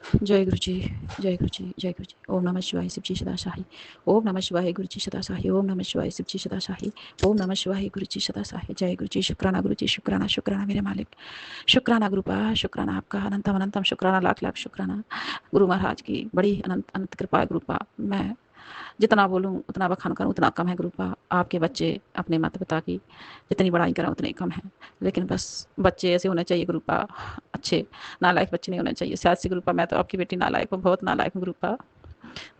जय गुरु जी, जय गुरु जी, जय गुरु जी। ओम नमः शिवाय शिव जी सदा शाही। ओम नमः शिवाय गुरु जी सदा शाही। ओम नमः शिवाय शिव जी सदा शाही। ओम नमः शिवाय गुरु जी सदा शाही। जय गुरु जी, शुक्राना गुरु जी, शुक्राना, शुक्राना मेरे मालिक, शुक्राना गुरुपा, शुक्राना आपका अनंतम अनंतम शुक्राना, लाख लाख शुक्राना। गुरु महाराज की बड़ी अनंत अनंत कृपा है गुरुपा। मैं जितना बोलूँ उतना बखान करूँ उतना कम है गुरुपा। आपके बच्चे अपने माता पिता की जितनी बड़ाई करें उतनी कम है, लेकिन बस बच्चे ऐसे होने चाहिए गुरुपा, अच्छे, नालायक बच्चे नहीं होने चाहिए। शायद से गुरुपा मैं तो आपकी बेटी नालायक हूँ, बहुत नालायक हूँ गुरुपा।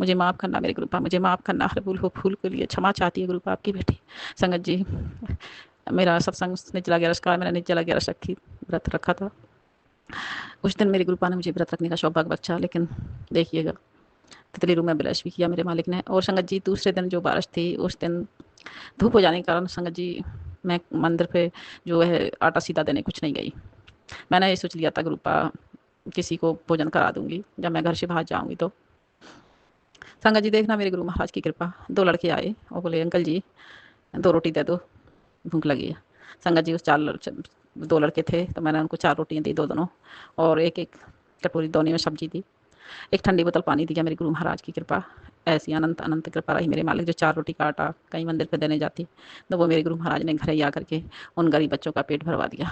मुझे माफ़ करना मेरे गुरुपा, मुझे माफ़ करना। हर भूल हो फूल के लिए क्षमा चाहती है गुरुपा आपकी बेटी। संगत जी, मेरा सत्संग निर्जला 11 का मैंने निर्जला 11 की व्रत रखा था। उस दिन मेरी गुरुपा ने मुझे व्रत रखने का सौभाग्य बख्शा, लेकिन देखिएगा तितली रूम में बिलाश भी किया मेरे मालिक ने। और संगत जी, दूसरे दिन जो बारिश थी उस दिन धूप हो जाने के कारण संगत जी मैं मंदिर पे जो है आटा सीधा देने कुछ नहीं गई। मैंने ये सोच लिया था गुरुपा किसी को भोजन करा दूंगी जब मैं घर से बाहर जाऊंगी। तो संगत जी देखना मेरे गुरु महाराज की कृपा, दो लड़के आए और बोले अंकल जी 2 रोटी दे दो, भूख लगी है। संगत जी उस 2 लड़के थे तो मैंने उनको 4 रोटियां दी, दो दोनों, और एक एक कटोरी दोने में सब्जी दी, एक ठंडी बोतल पानी दिया। मेरे गुरु महाराज की कृपा ऐसी अनंत अनंत कृपा रही मेरे मालिक। जो 4 रोटी का आटा कहीं मंदिर पे देने जाती तो वो मेरे गुरु महाराज ने घर ही आकर के उन गरीब बच्चों का पेट भरवा दिया।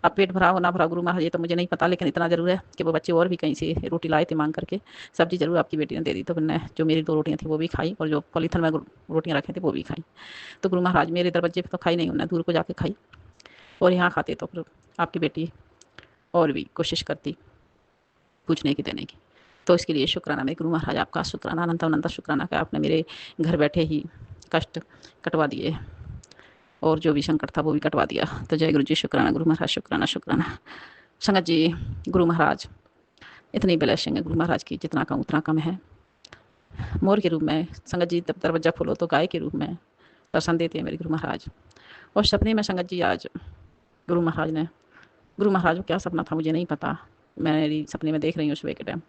अब पेट भरा हो ना भरा गुरु महाराज ये तो मुझे नहीं पता, लेकिन इतना जरूर है कि वो बच्चे और भी कहीं से रोटी लाए थे मांग करके, सब्जी जरूर आपकी बेटी ने दे दी। तो मैंने जो मेरी 2 रोटियां थी वो भी खाई, और जो पॉलीथन में रोटियां रखे थे वो भी खाई। तो गुरु महाराज मेरे दरवाजे पर तो खाई नहीं, उन्होंने दूर को जाके खाई, और यहाँ खाते तो फिर आपकी बेटी और भी कोशिश करती पूछने की देने की। तो इसके लिए शुक्राना मेरे गुरु महाराज, आपका शुक्राना, अनंत अनंत शुक्राना का आपने मेरे घर बैठे ही कष्ट कटवा दिए, और जो भी संकट था वो भी कटवा दिया। तो जय गुरु जी, शुक्राना गुरु महाराज, शुक्राना शुक्राना। संगत जी, गुरु महाराज इतनी ब्लेसिंग है गुरु महाराज की, जितना कम उतना कम है। मोर के रूप में संगत जी जब दरवाजा खोलो तो गाय के रूप में दर्शन देते हैं मेरे गुरु महाराज। और सपने में संगत जी आज गुरु महाराज को क्या सपना था मुझे नहीं पता। मेरी सपने में देख रही हूँ सुबह के टाइम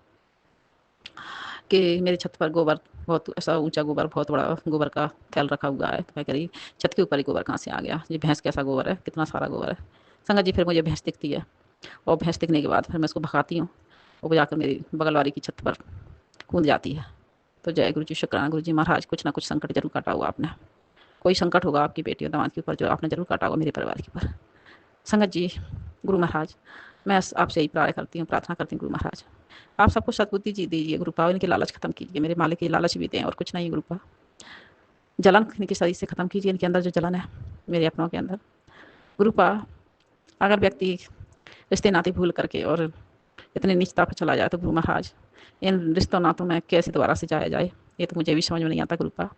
कि मेरी छत पर गोबर, बहुत ऐसा ऊंचा गोबर, बहुत बड़ा गोबर का थैल रखा हुआ है। तो मैं कह रही छत के ऊपर ही गोबर कहाँ से आ गया, ये भैंस कैसा गोबर है, कितना सारा गोबर है। संगत जी फिर मुझे भैंस दिखती है, और भैंस दिखने के बाद फिर मैं उसको भगाती हूँ, और वो जाकर मेरी बगल वाली की छत पर कूद जाती है। तो जय गुरु जी, शुक्राना गुरु जी महाराज, कुछ ना कुछ संकट जरूर काटा होगा आपने, कोई संकट होगा आपकी बेटी और दामाद के ऊपर जो आपने जरूर काटा होगा मेरे परिवार के ऊपर। संगत जी, गुरु महाराज मैं आपसे यही प्रार्थना करती हूँ गुरु महाराज, आप सबको सद्बुद्धि जी दीजिए गुरुपा, इनके लालच खत्म कीजिए मेरे मालिक, की लालच भी दें और कुछ नहीं गुरुपा। जलन इनके शरीर से खत्म कीजिए, इनके अंदर जो जलन है मेरे अपनों के अंदर गुरुपा। अगर व्यक्ति रिश्ते नाते भूल करके और इतने नीचता पर चला जाए तो गुरु महाराज इन रिश्तों नातों में कैसे दोबारा से जाया जाए, ये तो मुझे भी समझ में नहीं आता गुरुपा।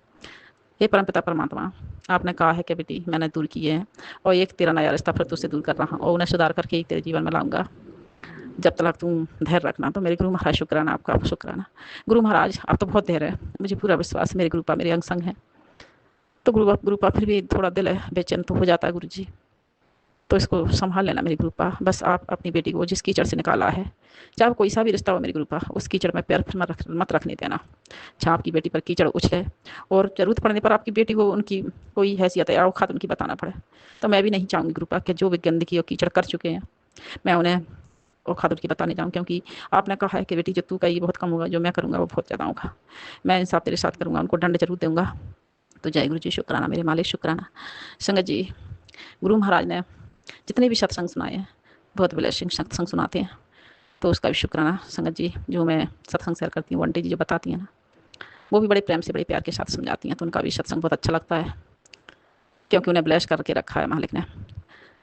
हे परमपिता परमात्मा, आपने कहा है कि बेटी मैंने दूर किए हैं, और एक तेरा नया रिश्ता फिर तुझसे दूर कर रहा हूँ, और उन्हें सुधार करके ही तेरे जीवन में लाऊंगा। जब तक तुम धैर्य रखना। तो मेरे गुरु महाराज शुक्राना, आपका शुक्राना गुरु महाराज, आप तो बहुत धैर्य है, मुझे पूरा विश्वास है मेरे गुरुपा मेरे अंग संग है। तो गुरुपा फिर भी थोड़ा दिल है बेचैन तो हो जाता है गुरु जी, तो इसको संभाल लेना मेरी गुरुपा। बस आप अपनी बेटी को जिस कीचड़ से निकाला है, चाहे कोई सा भी रिश्ता हो मेरी गुरुपा, उस कीचड़ में पैर मत रखने देना। चाहे आपकी बेटी पर कीचड़ उछले और जरूरत पड़ने पर आपकी बेटी को उनकी कोई हैसियत या औकात उनकी बताना पड़े, तो मैं भी नहीं चाहूँगी गुरुपा कि जो भी गंदगी और कीचड़ कर चुके हैं मैं उन्हें औकात उनकी बताने जाऊँ, क्योंकि आपने कहा है कि बेटी जो तू कही बहुत कम होगा, जो मैं करूँगा वो बहुत ज़्यादा होगा। मैं इंसाफ तेरे साथ करूँगा, उनको दंड जरूर दूंगा। तो जय गुरु जी, शुक्राना मेरे मालिक, शुक्राना। संगत जी, गुरु महाराज ने जितने भी सत्संग सुनाए हैं बहुत ब्लेसिंग सत्संग सुनाते हैं, तो उसका भी शुक्राना। संगत जी, जो मैं सत्संग शेयर करती हूँ आंटी जी जो बताती हैं ना, वो भी बड़े प्रेम से बड़े प्यार के साथ समझाती हैं, तो उनका भी सत्संग बहुत अच्छा लगता है, क्योंकि उन्हें ब्लेस करके रखा है मालिक ने।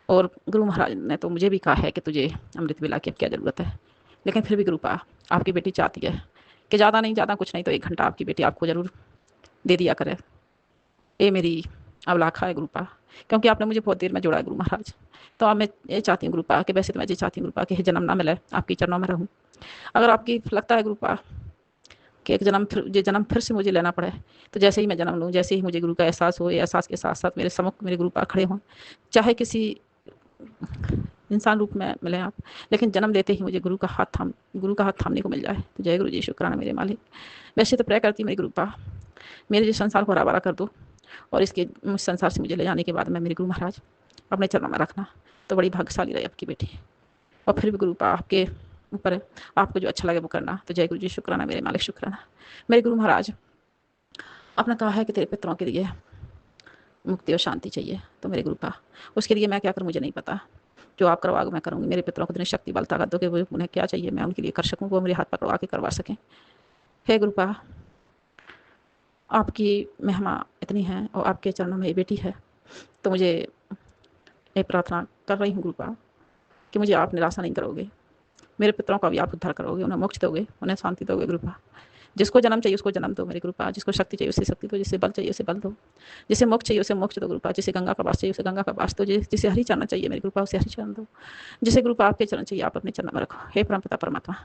और गुरु महाराज ने तो मुझे भी कहा है कि तुझे अमृत वेला की अब क्या ज़रूरत है, लेकिन फिर भी गुरुपा आपकी बेटी चाहती है कि ज़्यादा नहीं, ज़्यादा कुछ नहीं तो 1 घंटा आपकी बेटी आपको ज़रूर दे दिया करे। ये मेरी अवलाखा है गुरुपा, क्योंकि आपने मुझे बहुत देर में जोड़ा है गुरु महाराज। तो अब मैं ये चाहती हूँ गुरुपा कि वैसे तो मैं ये चाहती हूँ गुरुपा कि जन्म ना मिले, आपकी चरणों में रहूँ। अगर आपकी लगता है गुरुपा कि एक जन्म फिर से मुझे लेना पड़े, तो जैसे ही मैं जन्म लूँ, जैसे ही मुझे गुरु का एहसास हो, एहसास के साथ साथ मेरे सम्मुख मेरे गुरुपा खड़े हों, चाहे किसी इंसान रूप में मिले आप, लेकिन जन्म लेते ही मुझे गुरु का हाथ थामने को मिल जाए। तो जय गुरु जी, शुक्राना मेरे मालिक। वैसे तो प्रे करती मेरी गुरुपा मेरे जो संसार को हरा भरा कर दो, और इसके संसार से मुझे ले जाने के बाद में मेरे गुरु महाराज अपने चरणों में रखना, तो बड़ी भाग्यशाली रही आपकी बेटी। और फिर भी गुरुपा आपके ऊपर है, आपको जो अच्छा लगे वो करना। तो जय गुरु जी, शुक्राना मेरे मालिक, शुक्राना। मेरे गुरु महाराज, आपने कहा है कि तेरे पितरों के लिए मुक्ति और शांति चाहिए, तो मेरे गुरु का उसके लिए मैं क्या करूँ मुझे नहीं पता। जो आप करवाओगे मैं करूँगी। मेरे पितरों को इतनी शक्ति बल ताकत दो कि वो उन्हें क्या चाहिए मैं उनके लिए कर सकूँ, वो मेरे हाथ पकड़वा के करवा सकें। हे गुरुपा, आपकी महिमा इतनी है और आपके चरणों में ये बेटी है, तो मुझे ये प्रार्थना कर रही हूँ गुरुपा कि मुझे आप निराशा नहीं करोगे। मेरे पितरों का भी आप उद्धार करोगे, उन्हें मोक्ष दोगे, उन्हें शांति दोगे गुरुपा। जिसको जन्म चाहिए उसको जन्म दो मेरे गुरुपा, जिसको शक्ति चाहिए उसे शक्ति दो, जिसे बल चाहिए उसे बल दो, जिसे मोक्ष चाहिए उसे मोक्ष दो गुरुपा, जिसे गंगा का वास चाहिए उसे गंगा का वास दो, जिसे हरि चरण चाहिए मेरे गुरुपा उसे हरि चरण दो, जिसे गुरुपा आपके चरण चाहिए आप अपने चरण में रखो। हे परमपिता परमात्मा,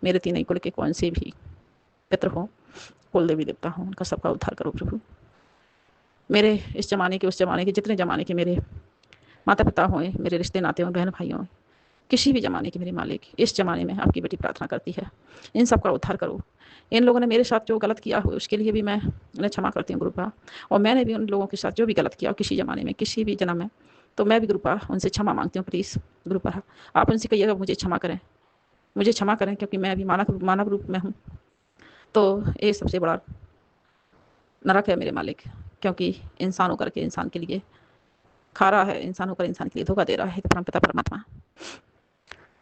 मेरे तीन कुल के कौन से भी पितर हो, कुल देवी देवता हो, उनका सबका उद्धार करो प्रभु। मेरे इस जमाने के उस जमाने के जितने जमाने के मेरे माता पिता हों, मेरे रिश्ते नाते हों, बहन भाई हों, किसी भी ज़माने के मेरे मालिक, इस ज़माने में आपकी बेटी प्रार्थना करती है, इन सब का उद्धार करो। इन लोगों ने मेरे साथ जो गलत किया हो उसके लिए भी मैं उन्हें क्षमा करती हूँ गुरुपा, और मैंने भी उन लोगों के साथ जो भी गलत किया हो किसी ज़माने में किसी भी जन्म में, तो मैं भी गुरुपा उनसे क्षमा मांगती हूँ। प्लीज़ गुरुपा आप उनसे कहिएगा मुझे क्षमा करें, मुझे क्षमा करें, क्योंकि मैं अभी मानव रूप में हूँ। तो ये सबसे बड़ा नरक है मेरे मालिक, क्योंकि इंसान होकर के इंसान के लिए खा रहा है, इंसान होकर इंसान के लिए धोखा दे रहा है परमपिता परमात्मा।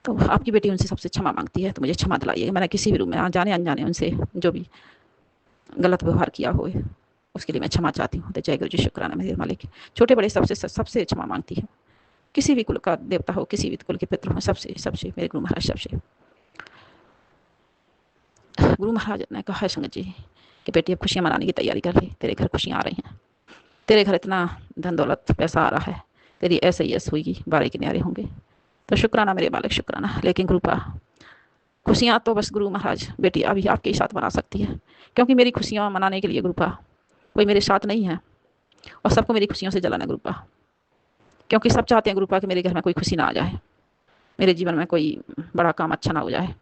तो आपकी बेटी उनसे सबसे क्षमा मांगती है, तो मुझे क्षमा दिलाइएगा। मैंने किसी भी रूप में जाने अनजाने उनसे जो भी गलत व्यवहार किया हो उसके लिए मैं क्षमा चाहती हूँ। तो जय गुरु जी, शुक्राना मेरे मालिक। छोटे बड़े सबसे सबसे क्षमा मांगती है, किसी भी कुल का देवता हो, किसी भी कुल के पितृ हो, सबसे सबसे मेरे गुरु महाराज सबसे। गुरु महाराज ने कहा है संगत जी कि बेटी अब खुशियाँ मनाने की तैयारी कर ले, तेरे घर खुशियाँ आ रही हैं, तेरे घर इतना धन दौलत पैसा आ रहा है, तेरी ऐसे ही ऐसे हुई बारे किनारे होंगे। तो शुक्राना मेरे मालिक, शुक्राना। लेकिन गुरुपा खुशियाँ तो बस गुरु महाराज बेटी अभी आपके ही साथ मना सकती है, क्योंकि मेरी खुशियाँ मनाने के लिए गुरुपा कोई मेरे साथ नहीं है, और सबको मेरी खुशियों से जलाना गुरुपा, क्योंकि सब चाहते हैं गुरुपा कि मेरे घर में कोई खुशी ना आ जाए, मेरे जीवन में कोई बड़ा काम अच्छा ना हो जाए।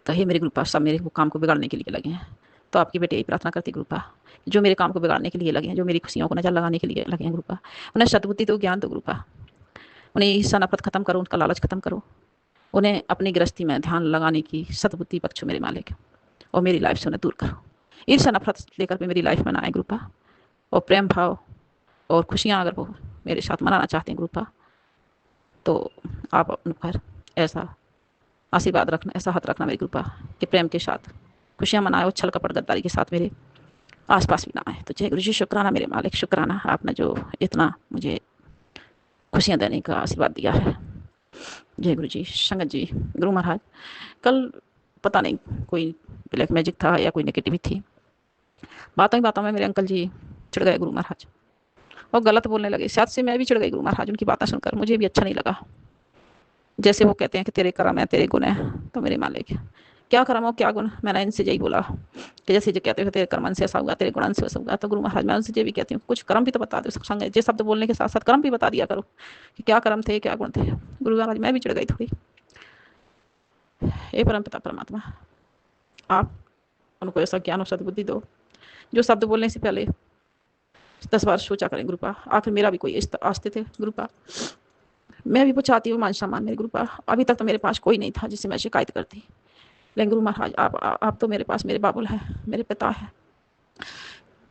तो हे मेरे गुरुपा सब मेरे काम को बिगाड़ने के लिए लगे हैं। तो आपकी बेटी यही प्रार्थना करती गुरुपा, जो मेरे काम को बिगाड़ने के लिए लगे हैं, जो मेरी खुशियों को नजर लगाने के लिए लगे हैं गुरुपा, उन्हें सद्बुद्धि दो, ज्ञान दो गुरुपा, उन्हें ईर्ष्या नफरत खत्म करो, उनका लालच खत्म करो, उन्हें अपनी गृहस्थी में ध्यान लगाने की सद्बुद्धि बख्शो मेरे मालिक, और मेरी लाइफ से उन्हें दूर करो। ईर्ष्या नफरत लेकर के मेरी लाइफ में ना आए गुरुपा, और प्रेम भाव और खुशियाँ अगर वो मेरे साथ मनाना चाहते हैं गुरुपा, तो आप उन पर ऐसा आशीर्वाद रखना, ऐसा हाथ रखना मेरी गुरुपा कि प्रेम के साथ खुशियाँ मनाए और छल कपट गद्दारी के साथ मेरे आसपास भी ना आए। तो जय गुरु जी, शुक्राना मेरे मालिक, शुक्राना। आपने जो इतना मुझे खुशियाँ देने का आशीर्वाद दिया है। जय गुरु जी। संगत जी, गुरु महाराज कल पता नहीं कोई ब्लैक मैजिक था या कोई नेगेटिविटी थी, बातों ही बातों में मेरे अंकल जी चिढ़ गए गुरु महाराज, और गलत बोलने लगे। शायद से मैं भी चिढ़ गई गुरु महाराज, उनकी बातें सुनकर मुझे भी अच्छा नहीं लगा। जैसे वो कहते हैं कि तेरे कर्म है तेरे गुण है, तो मेरे मालिक क्या कर्म हो क्या गुण, मैंने इनसे यही बोला कि जैसे जो कहते हैं तेरे कर्म से ऐसा होगा, तेरे गुण से ऐसा होगा। तो गुरु महाराज मैं उनसे ये भी कहती हूँ कुछ कर्म भी तो बता दो, संग ये शब्द बोलने के साथ साथ कर्म भी बता दिया करो कि क्या कर्म थे क्या गुण थे। गुरु महाराज मैं भी चिढ़ गई थोड़ी। हे परमपिता परमात्मा, आप उनको ऐसा ज्ञान और सद्बुद्धि दो जो शब्द बोलने से पहले 10 बार सोचा करें गुरुपा। आखिर मेरा भी कोई अस्तित्व है गुरुपा, मैं भी वो चाहती हूँ मान सम्मान मेरे गुरुपा। अभी तक तो मेरे पास कोई नहीं था जिससे मैं शिकायत करती, लेकिन गुरु महाराज आप तो मेरे पास मेरे बाबुल है, मेरे पिता है।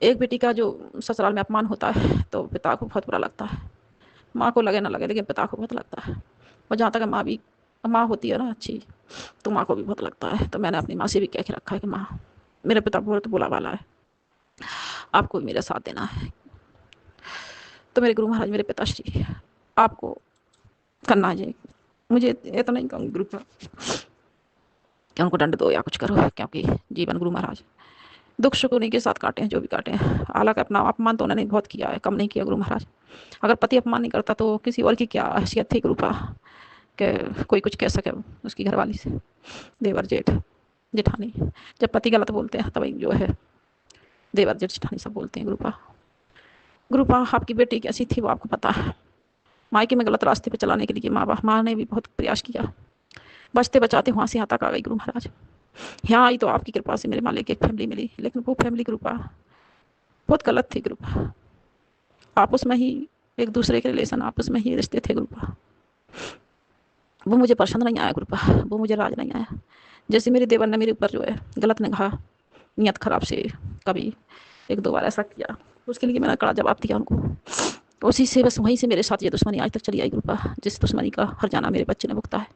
एक बेटी का जो ससुराल में अपमान होता है तो पिता को बहुत बुरा लगता है, माँ को लगे ना लगे लेकिन पिता को बहुत लगता है। और जहाँ तक माँ भी माँ होती है ना अच्छी, तो माँ को भी बहुत लगता है। तो मैंने अपनी माँ से भी कह के रखा है कि माँ मेरे पिता बहुत बुला वाला है, आपको भी मेरा साथ देना है। तो मेरे गुरु महाराज मेरे पिताश्री आपको करना है, मुझे इतना नहीं कहूँगी गुरु कि उनको दंड दो या कुछ करो, क्योंकि जीवन गुरु महाराज दुख सुख उन्हीं के साथ काटे हैं जो भी काटे हैं। हालांकि अपना अपमान तो उन्होंने बहुत किया है, कम नहीं किया गुरु महाराज। अगर पति अपमान नहीं करता तो किसी और की क्या हैसियत थी गुरुपा कि कोई कुछ कह सके उसकी घरवाली से, देवर जेठ जेठानी। जब पति गलत बोलते हैं तभी जो है देवर जेठ जेठानी सब बोलते हैं गुरुपा। गुरुपा आपकी बेटी कैसी थी वो आपको पता है, मायके में गलत रास्ते पे चलाने के लिए माँ ने भी बहुत प्रयास किया, बचते बचाते वहाँ से यहाँ तक आ गई गुरु महाराज। यहाँ आई तो आपकी कृपा से मेरे मालिक एक फैमिली मिली, लेकिन वो फैमिली गुरुपा बहुत गलत थी गुरुपा। आपस में ही एक दूसरे के रिलेशन, आपस में ही रिश्ते थे गुरुपा। वो मुझे पसंद नहीं आया गुरुपा, वो मुझे राज नहीं आया। जैसे मेरे देवर ने मेरे ऊपर जो है गलत निगाह, नियत खराब से कभी एक दो बार ऐसा किया, उसके लिए मैंने कड़ा जवाब दिया उनको। उसी से बस वहीं से मेरे साथ ये दुश्मनी आज तक चली आई गुरुपा, जिस दुश्मनी का हर जाना मेरे बच्चे ने भुगता है।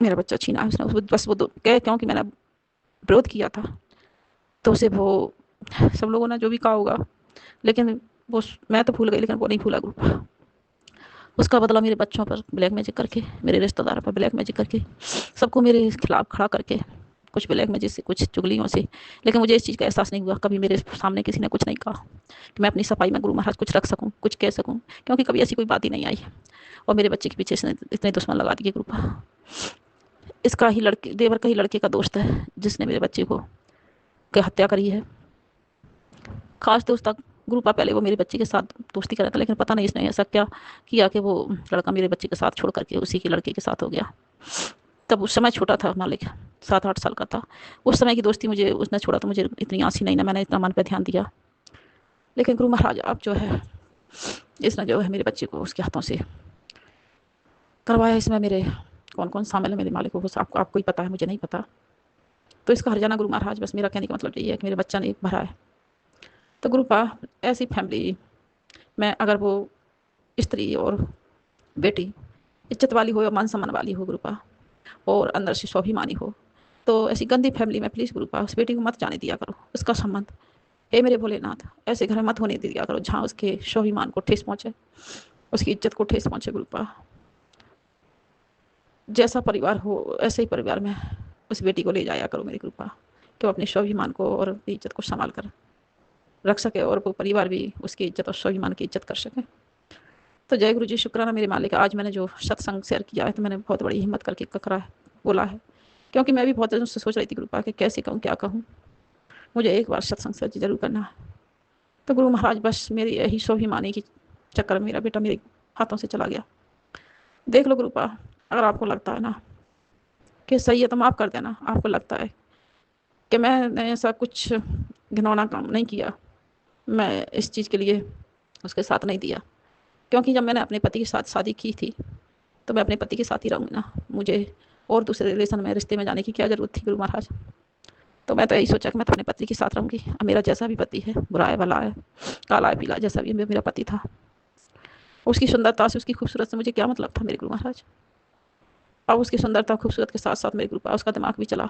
मेरा बच्चा छीना है उसने, बस वो क्योंकि मैंने विरोध किया था तो उसे वो सब लोगों ने जो भी कहा होगा, लेकिन वो मैं तो भूल गई लेकिन वो नहीं भूला ग्रुप। उसका बदला मेरे बच्चों पर ब्लैक मैजिक करके, मेरे रिश्तेदारों पर ब्लैक मैजिक करके, सबको मेरे खिलाफ खड़ा करके, कुछ ब्लैक मैजिक से, कुछ चुगलियों से। लेकिन मुझे इस चीज़ का एहसास नहीं हुआ, कभी मेरे सामने किसी ने कुछ नहीं कहा कि मैं अपनी सफाई में गुरु महाराज कुछ रख सकूं, कुछ कह सकूं, क्योंकि कभी ऐसी कोई बात ही नहीं आई। और मेरे बच्चे के पीछे इसने इतने दुश्मन लगा दिए ग्रुप। इसका ही लड़के, देवर का ही लड़के का दोस्त है जिसने मेरे बच्चे को की हत्या करी है। खास दोस्त तक ग्रुप पहले वो मेरे बच्चे के साथ दोस्ती कर रहा था, लेकिन पता नहीं इसने ऐसा क्या किया कि वो लड़का मेरे बच्चे के साथ छोड़ करके उसी के लड़के के साथ हो गया। तब उस समय छोटा था मालिक, 7-8 साल का था। उस समय की दोस्ती मुझे उसने छोड़ा तो मुझे इतनी आंसी नहीं ना, मैंने इतना मन पे ध्यान दिया। लेकिन गुरु महाराज आप जो है, इसने जो है मेरे बच्चे को उसके हाथों से करवाया। इसमें मेरे कौन कौन शामिल है मेरे मालिक को आपको ही पता है, मुझे नहीं पता। तो इसका हरजाना गुरु महाराज, बस मेरा कहने का मतलब यही है कि मेरे बच्चा ने एक भरा है। तो गुरुपा ऐसी फैमिली में अगर वो स्त्री और बेटी इज्जत वाली हो या मान सम्मान वाली हो गुरुपा, और अंदर से स्वाभिमानी हो, तो ऐसी गंदी फैमिली में प्लीज़ गुरुपा उस बेटी को मत जाने दिया करो। उसका संबंध, हे मेरे भोलेनाथ, ऐसे घर में मत होने दिया करो जहाँ उसके स्वाभिमान को ठेस पहुँचे, उसकी इज्जत को ठेस पहुँचे गुरुपा। जैसा परिवार हो ऐसे ही परिवार में उस बेटी को ले जाया करो मेरी कृपा, कि वो अपने स्वाभिमान को और इज्जत को संभाल कर रख सके, और वो परिवार भी उसकी इज्जत और स्वाभिमान की इज्जत कर सके। तो जय गुरु जी, शुक्राना मेरे मालिक। आज मैंने जो सत्संग शेयर किया है तो मैंने बहुत बड़ी हिम्मत करके ककरा है, बोला है, क्योंकि मैं भी बहुत दिनों से सोच रही थी कृपा कि कैसे कहूँ, क्या कहूँ, मुझे एक बार सत्संग शेयर जरूर करना है। तो गुरु महाराज बस मेरी यही स्वाभिमानी की चक्कर में मेरा बेटा मेरे हाथों से चला गया। देख लो गुरुपा, अगर आपको लगता है ना कि सही है तो माफ़ कर देना। आपको लगता है कि मैंने ऐसा कुछ घिनौना काम नहीं किया, मैं इस चीज़ के लिए उसके साथ नहीं दिया, क्योंकि जब मैंने अपने पति के साथ शादी की थी तो मैं अपने पति के साथ ही रहूँगी ना, मुझे और दूसरे रिलेशन में, रिश्ते में जाने की क्या ज़रूरत थी गुरु महाराज। तो मैं तो यही सोचा कि मैं तो अपने पति के साथ रहूँगी। अब मेरा जैसा भी पति है, बुरा है भला है, काला है पीला, जैसा भी मेरा पति था, उसकी सुंदरता से, उसकी खूबसूरत से मुझे क्या मतलब था मेरे गुरु महाराज। अब उसकी सुंदरता खूबसूरत के साथ साथ मेरे गुरु उसका दिमाग भी चला,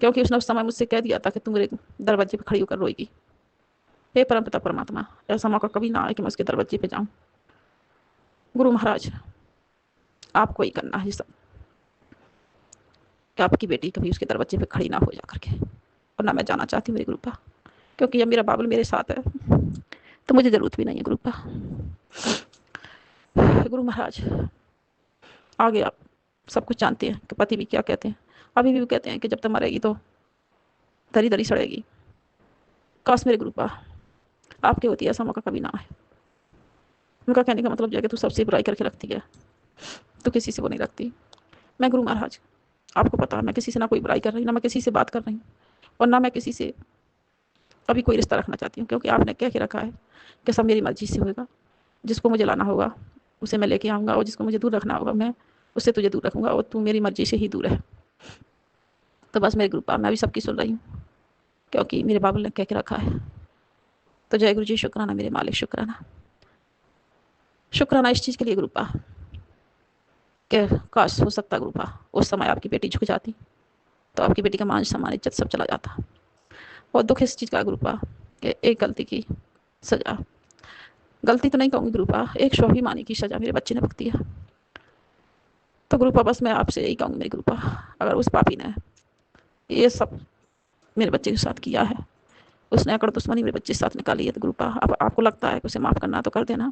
क्योंकि उसने उस समय मुझसे कह दिया था कि तुम मेरे दरवाजे पर खड़ी होकर रोएगी। हे परमपिता परमात्मा, ऐसा मौका कभी ना आए कि मैं उसके दरवाजे पे जाऊं। गुरु महाराज आपको ही करना है सब, कि आपकी बेटी कभी उसके दरवाजे पे खड़ी ना हो जा करके, और ना मैं जाना चाहती मेरे गुरु का, क्योंकि जब मेरा बाबुल मेरे साथ है तो मुझे ज़रूरत भी नहीं है गुरु का। गुरु महाराज आगे आप सब कुछ जानते हैं कि पति भी क्या कहते हैं। अभी भी कहते हैं कि जब तक मरेगी तो दरी दरी सड़ेगी। काश मेरे गुरु का आपके होती ऐसा मौका कभी ना आए। उनका कहने का मतलब यह है कि तू सबसे बुराई करके रखती है, तो किसी से वो नहीं रखती। मैं गुरु महाराज, आपको पता है मैं किसी से ना कोई बुराई कर रही, ना मैं किसी से बात कर रही हूँ, और ना मैं किसी से अभी कोई रिश्ता रखना चाहती हूँ, क्योंकि आपने कह के रखा है कि सब मेरी मर्जी से होगा। जिसको मुझे लाना होगा उसे मैं लेके आऊँगा, और जिसको मुझे दूर रखना होगा मैं उससे तुझे दूर रखूँगा, और तू मेरी मर्जी से ही दूर है। तो बस मेरे गुरु मैं भी सबकी सुन रही हूँ, क्योंकि मेरे बाबुल ने कह के रखा है। तो जय गुरु जी, शुक्राना मेरे मालिक, शुक्राना, शुक्राना इस चीज़ के लिए गुरुपा कि काश हो सकता गुरुपा उस समय आपकी बेटी झुक जाती तो आपकी बेटी का मान सम्मान इज्जत सब चला जाता। बहुत दुख इस चीज़ का गुरुपा कि एक गलती की सजा, गलती तो नहीं कहूँगी गुरुपा, एक स्वाभिमानी की सजा मेरे बच्चे ने भुगती है। तो गुरुपा बस मैं आपसे यही कहूँगी मेरे गुरुपा, अगर उस पापी ने ये सब मेरे बच्चे के साथ किया है, उसने अकड़ दुश्मनी मेरे बच्चे के साथ निकाली है, तो गुरुपा अब आपको लगता है कि उसे माफ़ करना तो कर देना।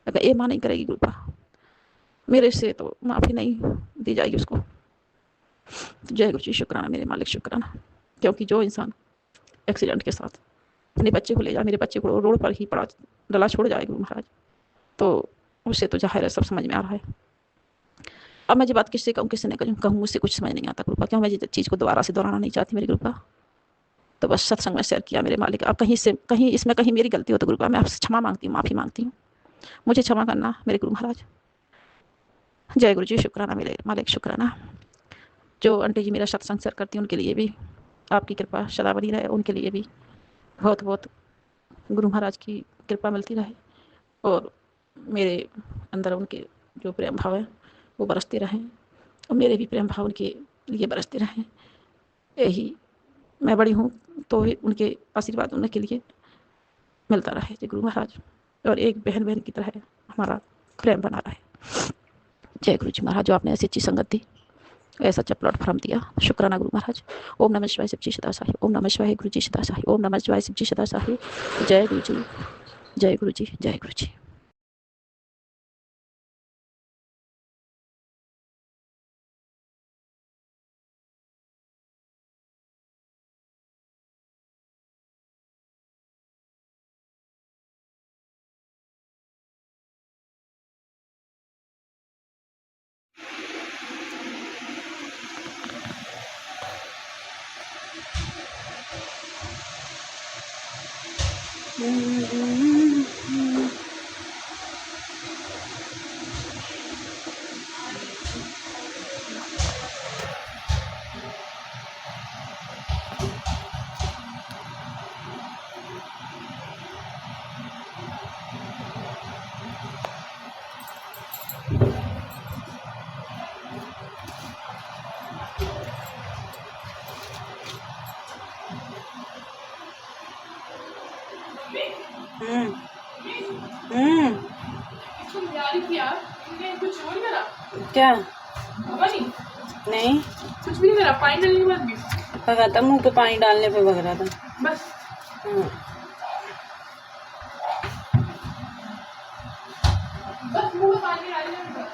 अगर ये माँ नहीं करेगी गुरुपा, मेरे से तो माफ़ी नहीं दी जाएगी उसको। तो जय गुरु जी, शुक्राना मेरे मालिक, शुक्राना, क्योंकि जो इंसान एक्सीडेंट के साथ अपने बच्चे को ले जाए, मेरे बच्चे को रोड पर ही पड़ा डला छोड़ जाए गुरु महाराज, तो उससे तो जाहिर है सब समझ में आ रहा है। अब मैं ये बात किससे कहूँ, किससे नहीं कहूँ, मुझसे कुछ समझ नहीं आता कृपा, क्यों मैं ये चीज़ को दोबारा से दोहराना नहीं चाहती मेरी कृपा। तो बस सत्संग में शेयर किया मेरे मालिक। आप कहीं से कहीं इसमें कहीं मेरी गलती हो तो कृपा मैं आपसे क्षमा मांगती हूँ, माफ़ी मांगती हूँ, मुझे क्षमा करना मेरे गुरु महाराज। जय गुरु जी, शुक्राना मेरे मालिक, शुक्राना। जो आंटी जी मेरा सत्संग सर करती हैं उनके लिए भी आपकी कृपा सदा बनी रहे, उनके लिए भी बहुत बहुत गुरु महाराज की कृपा मिलती रहे, और मेरे अंदर उनके जो प्रेम भाव है वो बरसते रहें, और मेरे भी प्रेम भाव उनके लिए बरसते रहें। यही मैं बड़ी हूँ तो उनके आशीर्वाद उनके लिए मिलता रहे जय गुरु महाराज, और एक बहन बहन की तरह हमारा प्रेम बना रहे। जय गुरु जी महाराज, जो आपने ऐसी अच्छी संगत दी, ऐसा अच्छा प्लेटफॉर्म दिया, शुक्राना गुरु महाराज। ओम नमः शिवाय, शिव जी सदा साही। ओम नमः शिवाय, गुरु जी सदा साही। ओम नमः शिवाय, शिव जी सदा साही। जय गुरु जी, जय गुरु जी, जय गुरु जी। क्या नहीं कुछ भी नहीं करा, पानी डालने के बाद भी भगा था, मुंह पे पानी डालने पे भग रहा था। बस बस मुंह में पानी डालने में बस।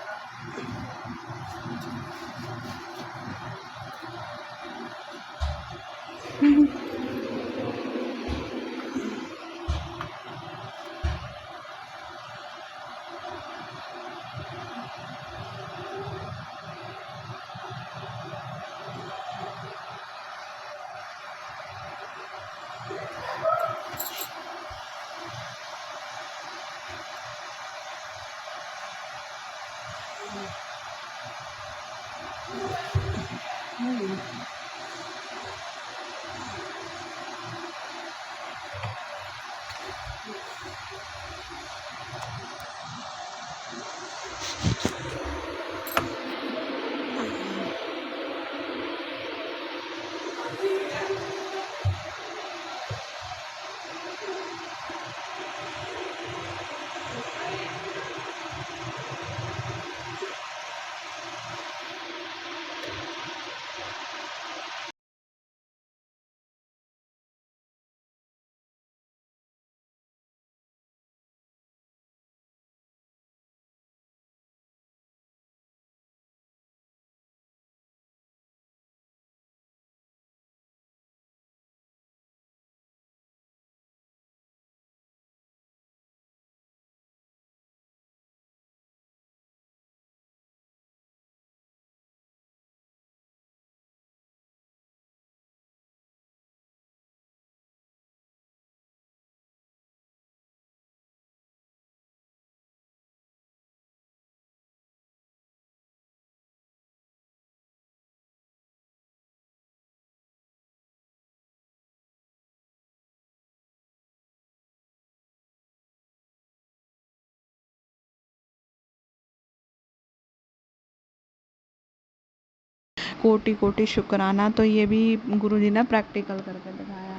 कोटि कोटि शुक्राना। तो ये भी गुरुजी ने प्रैक्टिकल करके दिखाया।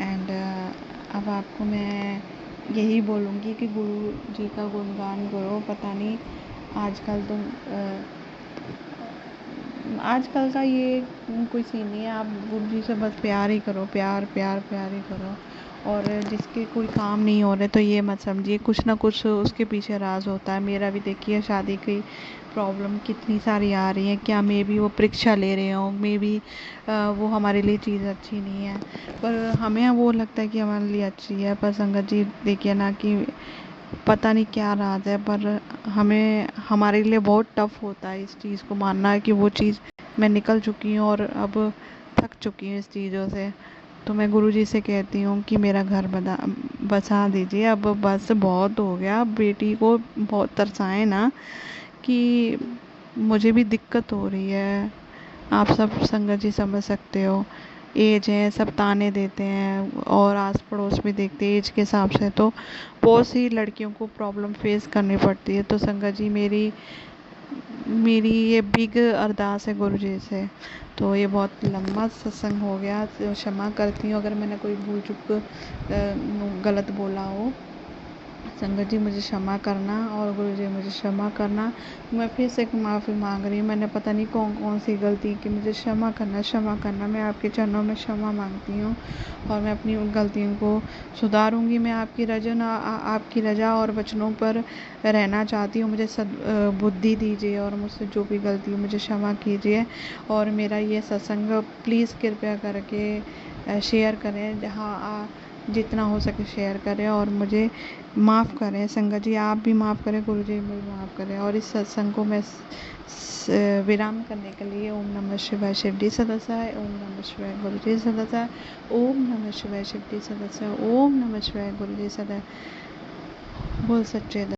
एंड अब आपको मैं यही बोलूँगी कि गुरु जी का गुणगान करो। पता नहीं आजकल तो आजकल का ये कोई सीन नहीं है। आप गुरु जी से बस प्यार ही करो, प्यार प्यार प्यार ही करो। और जिसके कोई काम नहीं हो रहे तो ये मत समझिए, कुछ ना कुछ उसके पीछे राज होता है। मेरा भी देखिए शादी की प्रॉब्लम कितनी सारी आ रही है। क्या मे बी वो परीक्षा ले रहे हो, मे बी वो हमारे लिए चीज़ अच्छी नहीं है, पर हमें वो लगता है कि हमारे लिए अच्छी है। पर संगत जी देखिए ना कि पता नहीं क्या राज है, पर हमें हमारे लिए बहुत टफ होता है इस चीज़ को मानना है कि वो चीज़ मैं निकल चुकी हूँ और अब थक चुकी हूँ इस चीज़ों से। तो मैं गुरुजी से कहती हूँ कि मेरा घर बसा दीजिए, अब बस बहुत हो गया। अब बेटी को बहुत तरसाएं ना कि मुझे भी दिक्कत हो रही है। आप सब संगत जी समझ सकते हो, एज है, सब ताने देते हैं और आस पड़ोस भी देखते हैं एज के हिसाब से, तो बहुत सी लड़कियों को प्रॉब्लम फेस करनी पड़ती है। तो संगत जी मेरी मेरी ये बिग अरदास है गुरु जी से। तो ये बहुत लंबा सत्संग हो गया, तो क्षमा करती हूँ अगर मैंने कोई भूल चूक गलत बोला हो। संगत जी मुझे क्षमा करना और गुरु जी मुझे क्षमा करना। मैं फिर से माफ़ी मांग रही हूँ, मैंने पता नहीं कौन कौन सी गलती की, मुझे क्षमा करना। मैं आपके चरणों में क्षमा मांगती हूँ और मैं अपनी उन गलतियों को सुधारूंगी। मैं आपकी आपकी रजा और वचनों पर रहना चाहती हूँ। मुझे बुद्धि दीजिए और मुझसे जो भी गलती हो मुझे क्षमा कीजिए। और मेरा ये सत्संग प्लीज़ कृपया करके शेयर करें, जहाँ जितना हो सके शेयर करें और मुझे माफ़ करें। संगत जी आप भी माफ़ करें, गुरु जी भी माफ़ करें। और इस सत्संग को मैं विराम करने के लिए ओम नमः शिवाय शिवजी सदासाय, ओम नमः शिवाय गुरु जी सदासाय, ओम नमः शिवाय शिवजी सदासाय, ओम नमः शिवाय गुरु जी सदा। बोल सच्चे